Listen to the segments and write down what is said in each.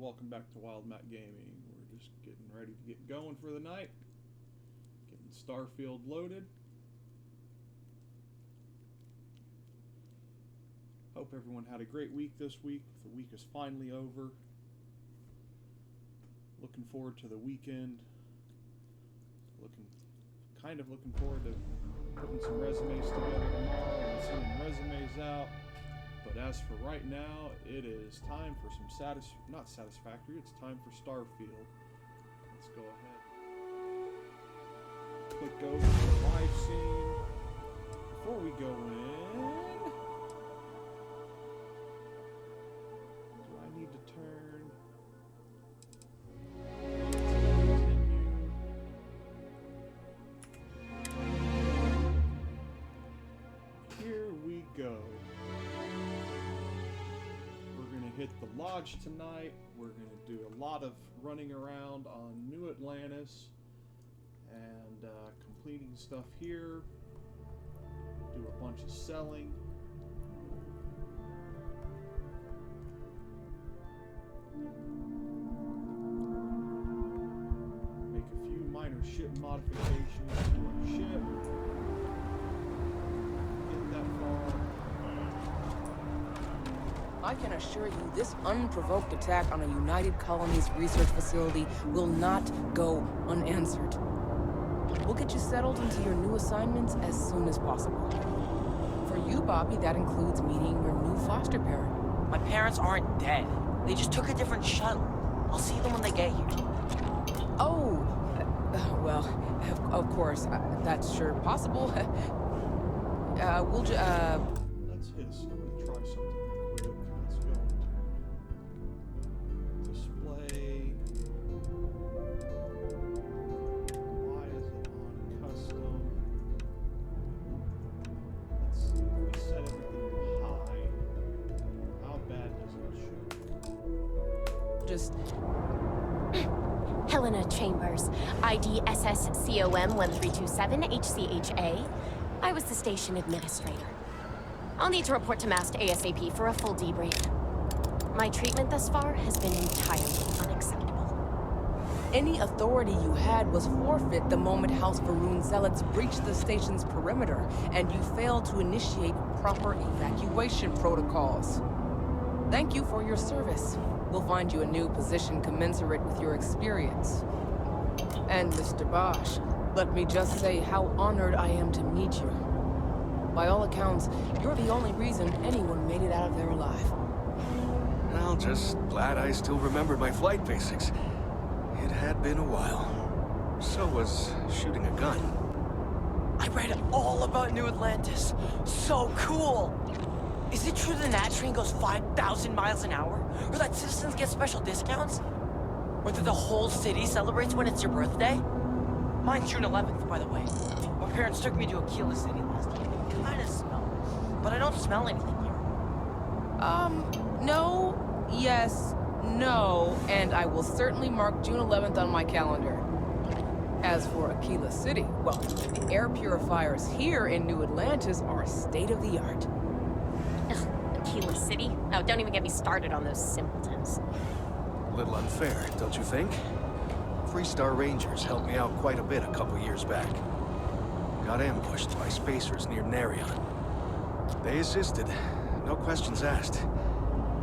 welcome back to Wild Matt Gaming. We're just getting ready to get going for the night. Getting StarField loaded. Hope everyone had a great week this week. The week is finally over. Looking forward to the weekend. Looking forward to putting some resumes together tomorrow and sending resumes out. But as for right now, it is time for some not satisfactory, it's time for StarField. Let's go ahead. Click over to the live scene. Before we go in, do I need to turn? Here we go. Hit the lodge tonight. We're going to do a lot of running around on New Atlantis and completing stuff here. Do a bunch of selling. Make a few minor ship modifications to our ship. Get that far. I can assure you this unprovoked attack on a United Colonies research facility will not go unanswered. We'll get you settled into your new assignments as soon as possible. For you, Bobby, that includes meeting your new foster parent. My parents aren't dead. They just took a different shuttle. I'll see them when they get here. Oh, well, of course, that's sure possible. Let's hit try something. Helena Chambers, ID SSCOM 1327 HCHA. I was the station administrator. I'll need to report to Mast ASAP for a full debrief. My treatment thus far has been entirely unacceptable. Any authority you had was forfeit the moment House Varun zealots breached the station's perimeter, and you failed to initiate proper evacuation protocols. Thank you for your service. We'll find you a new position commensurate with your experience. And Mr. Bosch, let me just say how honored I am to meet you. By all accounts, you're the only reason anyone made it out of there alive. Well, just glad I still remembered my flight basics. It had been a while. So was shooting a gun. I read all about New Atlantis. So cool! Is it true the Nat train goes 5,000 miles an hour? Or that citizens get special discounts? Or that the whole city celebrates when it's your birthday? Mine's June 11th, by the way. My parents took me to Aquila City last year. It kinda smelled. But I don't smell anything here. No, yes, no, and I will certainly mark June 11th on my calendar. As for Aquila City, well, the air purifiers here in New Atlantis are state-of-the-art. Ugh, Aquila City? Oh, don't even get me started on those simpletons. A little unfair, don't you think? Freestar Rangers helped me out quite a bit a couple years back. Got ambushed by spacers near Narion. They assisted, no questions asked.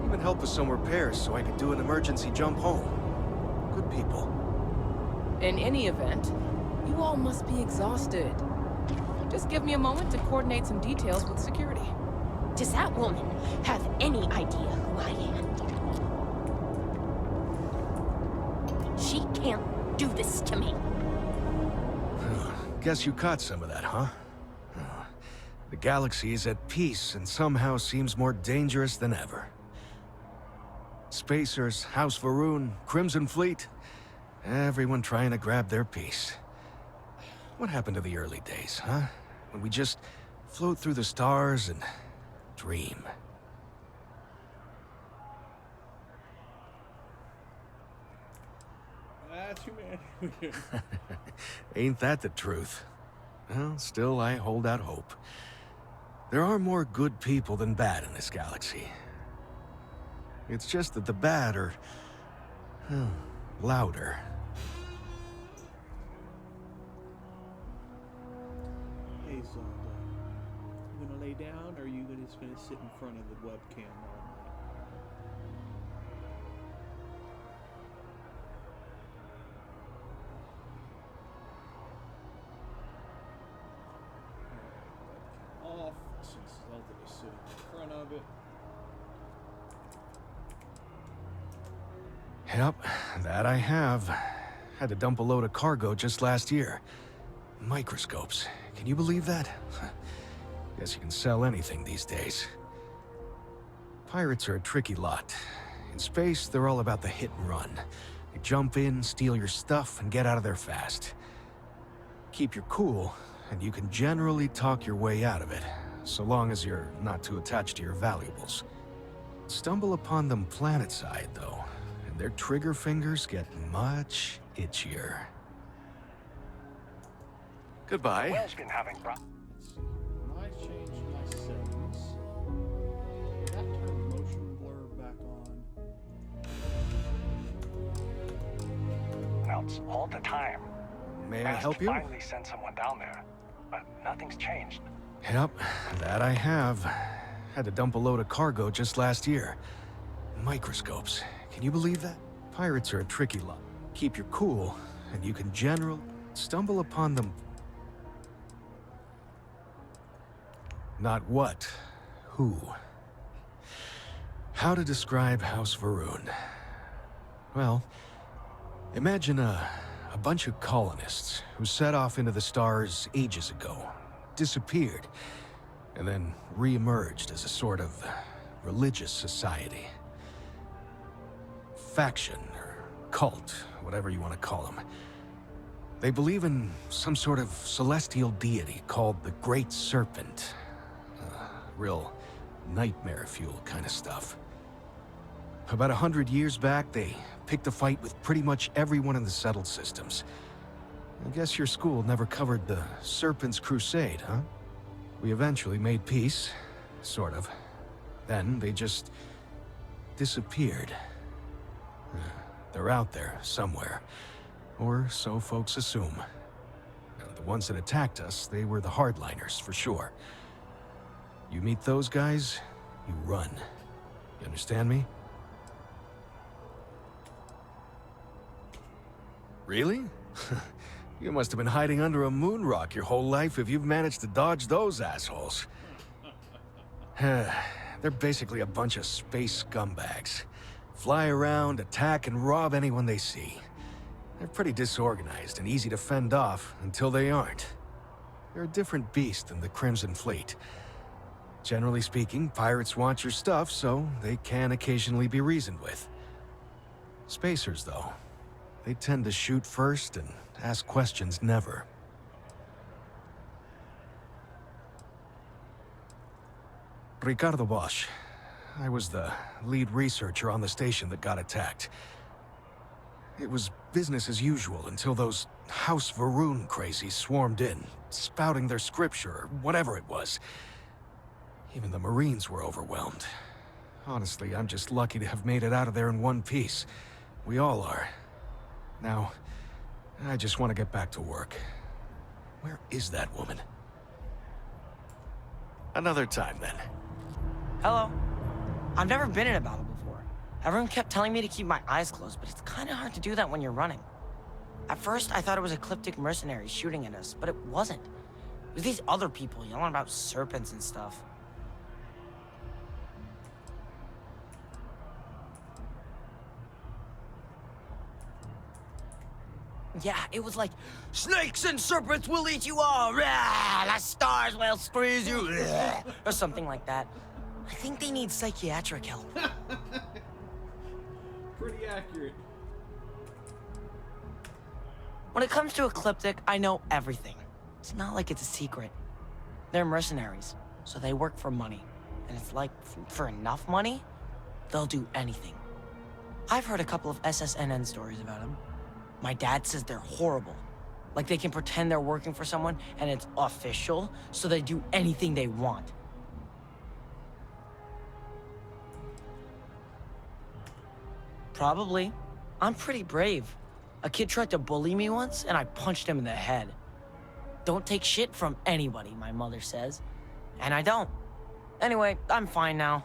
Even helped with some repairs so I could do an emergency jump home. Good people. In any event, you all must be exhausted. Just give me a moment to coordinate some details with security. Does that woman have any idea who I am? She can't do this to me. Guess you caught some of that, huh? The galaxy is at peace and somehow seems more dangerous than ever. Spacers, House Varun, Crimson Fleet, everyone trying to grab their piece. What happened to the early days, huh? When we just float through the stars and dream. That's humanity. Ain't that the truth? Well, still I hold out hope. There are more good people than bad in this galaxy. It's just that the bad are Louder. Hey, Zelda. You gonna lay down, or are you just gonna sit in front of the webcam all night? Webcam off, since Zelda is sitting in front of it. Yep, that I have. Had to dump a load of cargo just last year. Microscopes. Can you believe that? Guess you can sell anything these days. Pirates are a tricky lot. In space, they're all about the hit and run. They jump in, steal your stuff, and get out of there fast. Keep your cool, and you can generally talk your way out of it, so long as you're not too attached to your valuables. Stumble upon them planetside, though, and their trigger fingers get much itchier. Goodbye. Whale's been having Let's see. When I changed my settings, did that turn motion blur back on? melts all the time. May I Managed help to you? finally send someone down there, but nothing's changed. Yep, that I have. Had to dump a load of cargo just last year. Microscopes. Can you believe that? Pirates are a tricky lot. Keep your cool, and you can stumble upon them. Not what, who. How to describe House Varun? Well, imagine a bunch of colonists who set off into the stars ages ago, disappeared, and then re-emerged as a sort of religious society. Faction, or cult, whatever you want to call them. They believe in some sort of celestial deity called the Great Serpent. Real nightmare fuel kind of stuff. About 100 years back, they picked a fight with pretty much everyone in the settled systems. I guess your school never covered the Serpent's Crusade, huh? We eventually made peace, sort of. Then they just disappeared. They're out there somewhere, or so folks assume. The ones that attacked us, they were the hardliners, for sure. You meet those guys, you run. You understand me? Really? You must have been hiding under a moon rock your whole life if you've managed to dodge those assholes. They're basically a bunch of space scumbags. Fly around, attack, and rob anyone they see. They're pretty disorganized and easy to fend off until they aren't. They're a different beast than the Crimson Fleet. Generally speaking, pirates want your stuff, so they can occasionally be reasoned with. Spacers, though, they tend to shoot first and ask questions never. Ricardo Bosch. I was the lead researcher on the station that got attacked. It was business as usual until those House Varun crazies swarmed in, spouting their scripture or whatever it was. Even the Marines were overwhelmed. Honestly, I'm just lucky to have made it out of there in one piece. We all are. Now, I just want to get back to work. Where is that woman? Another time, then. Hello. I've never been in a battle before. Everyone kept telling me to keep my eyes closed, but it's kind of hard to do that when you're running. At first, I thought it was ecliptic mercenaries shooting at us, but it wasn't. It was these other people yelling about serpents and stuff. Yeah, it was like, snakes and serpents will eat you all, rah, the stars will squeeze you, rah, or something like that. I think they need psychiatric help. Pretty accurate. When it comes to Ecliptic, I know everything. It's not like it's a secret. They're mercenaries, so they work for money. And it's like, for enough money, they'll do anything. I've heard a couple of SSNN stories about them. My dad says they're horrible. Like they can pretend they're working for someone and it's official, so they do anything they want. Probably. I'm pretty brave. A kid tried to bully me once, and I punched him in the head. Don't take shit from anybody, my mother says. And I don't. Anyway, I'm fine now.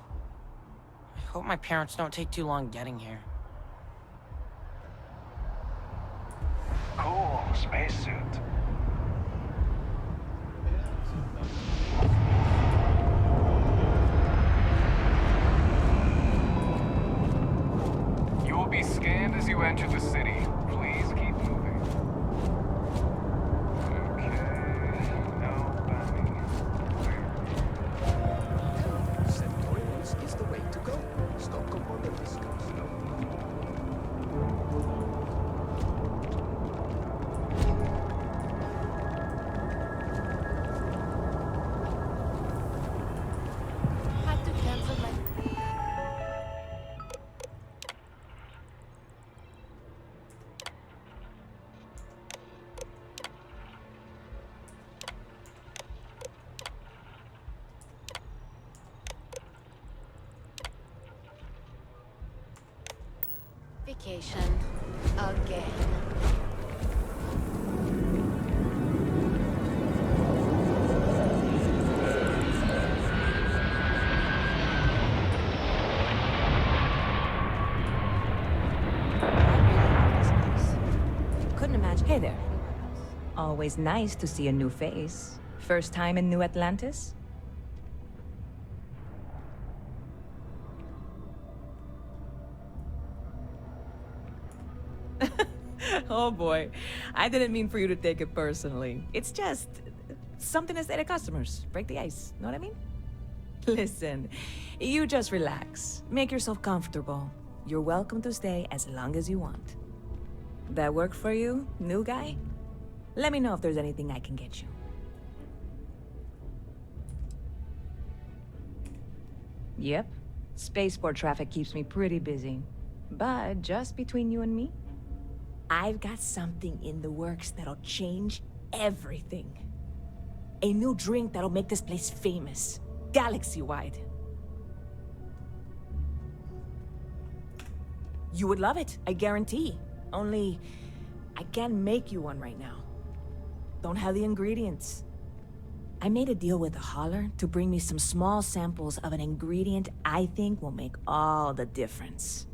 I hope my parents don't take too long getting here. Cool spacesuit. You will be scanned as you enter the city. Please keep moving. Okay. No bounty. Centaurians is the way to go. Stop on the discuss. Had to cancel my... Vacation. Again. Couldn't imagine. Hey there. Always nice to see a new face. First time in New Atlantis? Oh boy. I didn't mean for you to take it personally. It's just something to say to customers. Break the ice. Know what I mean? Listen, you just relax. Make yourself comfortable. You're welcome to stay as long as you want. That work for you, new guy? Let me know if there's anything I can get you. Yep. Spaceport traffic keeps me pretty busy. But just between you and me, I've got something in the works that'll change everything. A new drink that'll make this place famous, galaxy-wide. You would love it, I guarantee. Only, I can't make you one right now. Don't have the ingredients. I made a deal with a hauler to bring me some small samples of an ingredient I think will make all the difference.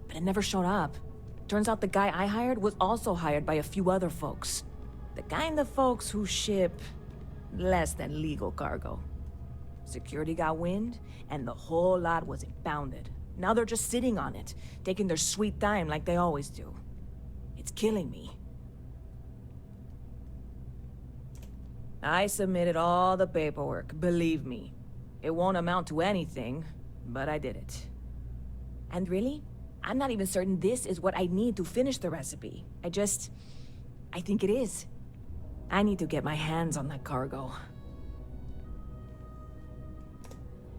But it never showed up. Turns out the guy I hired was also hired by a few other folks. The kind of folks who ship less than legal cargo. Security got wind, and the whole lot was impounded. Now they're just sitting on it, taking their sweet time like they always do. It's killing me. I submitted all the paperwork, believe me. It won't amount to anything, but I did it. And really, I'm not even certain this is what I need to finish the recipe. I think it is. I need to get my hands on that cargo.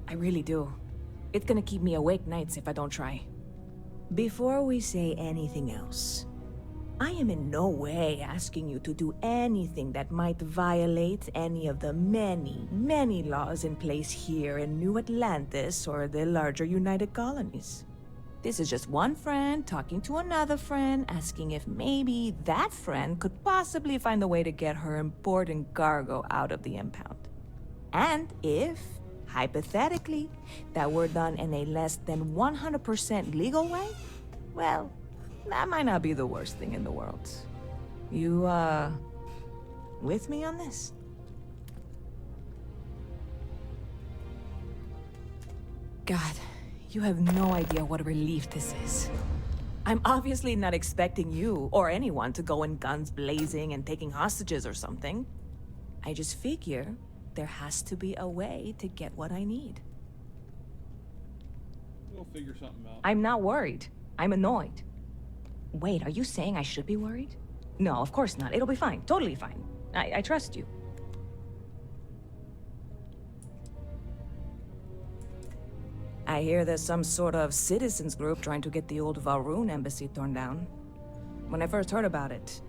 I really do. It's gonna keep me awake nights if I don't try. Before we say anything else, I am in no way asking you to do anything that might violate any of the many, many laws in place here in New Atlantis or the larger United Colonies. This is just one friend talking to another friend, asking if maybe that friend could possibly find a way to get her important cargo out of the impound. And if, hypothetically, that were done in a less than 100% legal way, well, that might not be the worst thing in the world. You, with me on this? God, you have no idea what a relief this is. I'm obviously not expecting you or anyone to go in guns blazing and taking hostages or something. I just figure there has to be a way to get what I need. We'll figure something out. I'm not worried. I'm annoyed. Wait, are you saying I should be worried? No, of course not. It'll be fine. Totally fine. I trust you. I hear there's some sort of citizens group trying to get the old Valroon embassy torn down. When I first heard about it,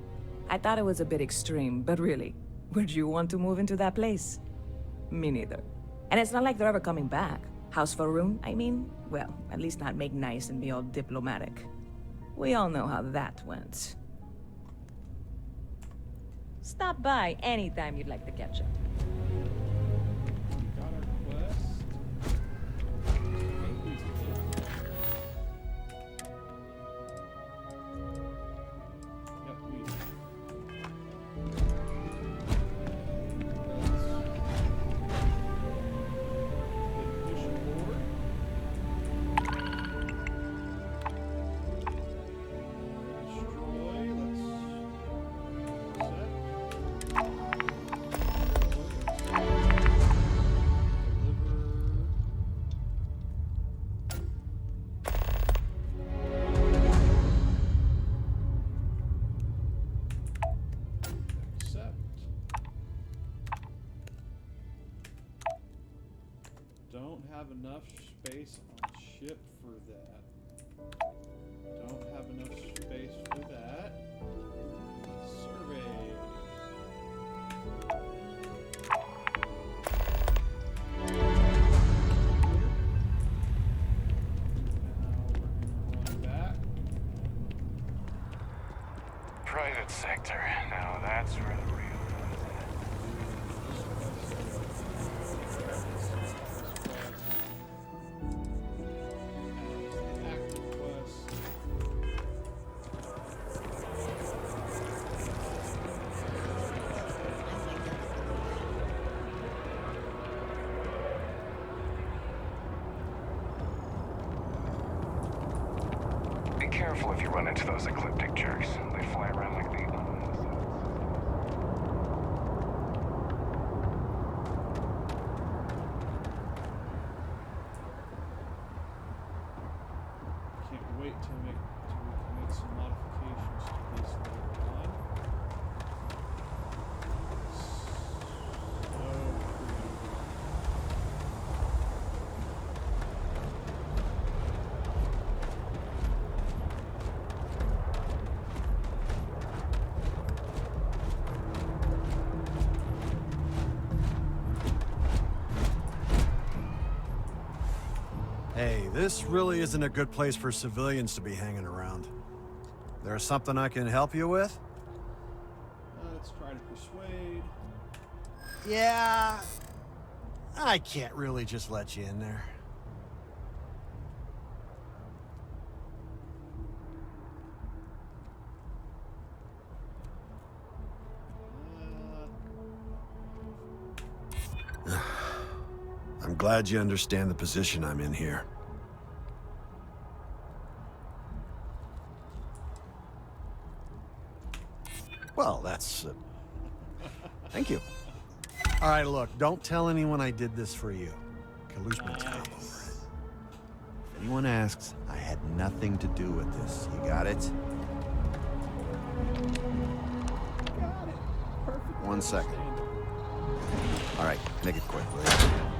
I thought it was a bit extreme, but really, would you want to move into that place? Me neither. And it's not like they're ever coming back. House Valroon, I mean, well, at least not make nice and be all diplomatic. We all know how that went. Stop by anytime you'd like to catch up. We got our quest. I think we did. Yep, we did. Let's push forward. Destroy. Let's set. Don't have enough space on ship for that. Don't have enough space for that. Survey. Now we're going back. Private sector. Now that's where the real fun is at. Active quest. Be careful if you run into those ecliptic jerks. They fly around like the Can't wait till we can make some modifications to this later on. So pretty. Hey, this really isn't a good place for civilians to be hanging around. There's something I can help you with? Let's try to persuade. Yeah, I can't really just let you in there. I'm glad you understand the position I'm in here. Well, that's... thank you. All right, look, don't tell anyone I did this for you. Can lose my time over it. If anyone asks, I had nothing to do with this. You got it? Got it. Perfect. One second. Understandable. All right, make it quick, will you?